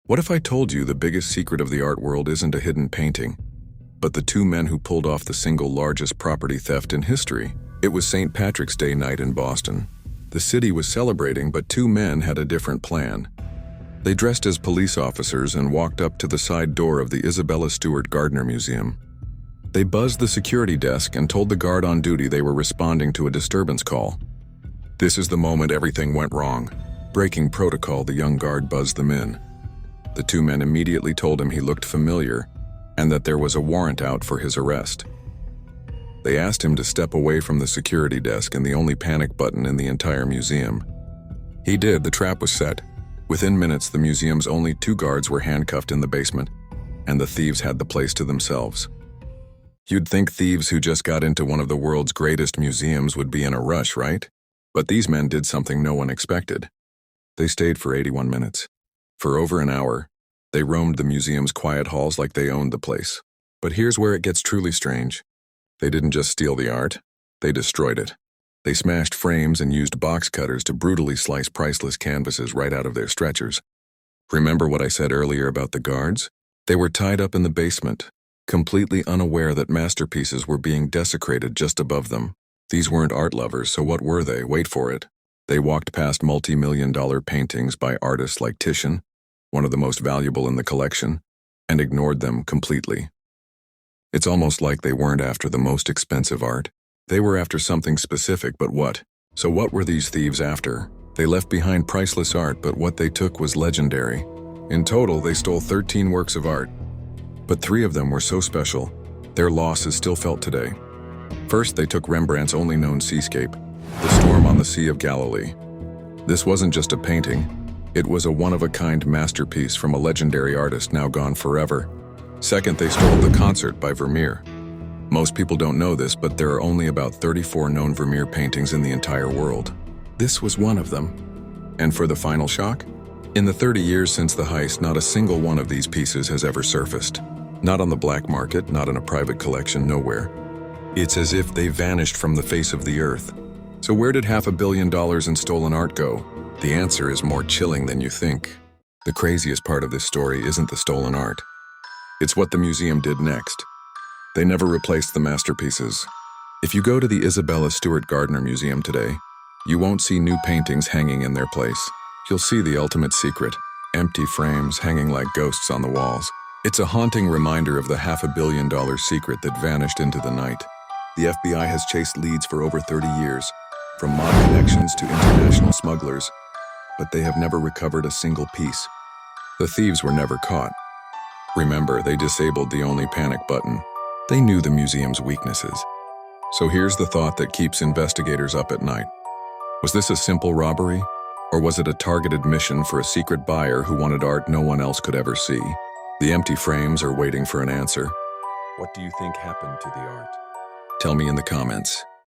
What if I told you the biggest secret of the art world isn't a hidden painting, but the two men who pulled off the single largest property theft in history? It was St. Patrick's Day night in Boston. The city was celebrating, but two men had a different plan. They dressed as police officers and walked up to the side door of the Isabella Stewart Gardner Museum. They buzzed the security desk and told the guard on duty they were responding to a disturbance call. This is the moment everything went wrong. Breaking protocol, the young guard buzzed them in. The two men immediately told him he looked familiar and that there was a warrant out for his arrest. They asked him to step away from the security desk and the only panic button in the entire museum. He did. The trap was set. Within minutes, the museum's only two guards were handcuffed in the basement, and the thieves had the place to themselves. You'd think thieves who just got into one of the world's greatest museums would be in a rush, right? But these men did something no one expected. They stayed for 81 minutes. For over an hour, they roamed the museum's quiet halls like they owned the place. But here's where it gets truly strange. They didn't just steal the art, they destroyed it. They smashed frames and used box cutters to brutally slice priceless canvases right out of their stretchers. Remember what I said earlier about the guards? They were tied up in the basement, completely unaware that masterpieces were being desecrated just above them. These weren't art lovers, so what were they? Wait for it. They walked past multi-million-dollar paintings by artists like Titian, one of the most valuable in the collection, and ignored them completely. It's almost like they weren't after the most expensive art. They were after something specific, but what? So what were these thieves after? They left behind priceless art, but what they took was legendary. In total, they stole 13 works of art. But 3 of them were so special, their loss is still felt today. First, they took Rembrandt's only known seascape, The Storm on the Sea of Galilee. This wasn't just a painting. It was a one-of-a-kind masterpiece from a legendary artist now gone forever. Second, they stole The Concert by Vermeer. Most people don't know this, but there are only about 34 known Vermeer paintings in the entire world. This was one of them. And for the final shock? In the 30 years since the heist, not a single one of these pieces has ever surfaced. Not on the black market, not in a private collection, nowhere. It's as if they vanished from the face of the earth. So where did $500 million in stolen art go? The answer is more chilling than you think. The craziest part of this story isn't the stolen art. It's what the museum did next. They never replaced the masterpieces. If you go to the Isabella Stewart Gardner Museum today, you won't see new paintings hanging in their place. You'll see the ultimate secret, empty frames hanging like ghosts on the walls. It's a haunting reminder of the $500 million secret that vanished into the night. The FBI has chased leads for over 30 years, from mob connections to international smugglers, but they have never recovered a single piece. The thieves were never caught. Remember, they disabled the only panic button. They knew the museum's weaknesses. So here's the thought that keeps investigators up at night. Was this a simple robbery? Or was it a targeted mission for a secret buyer who wanted art no one else could ever see? The empty frames are waiting for an answer. What do you think happened to the art? Tell me in the comments.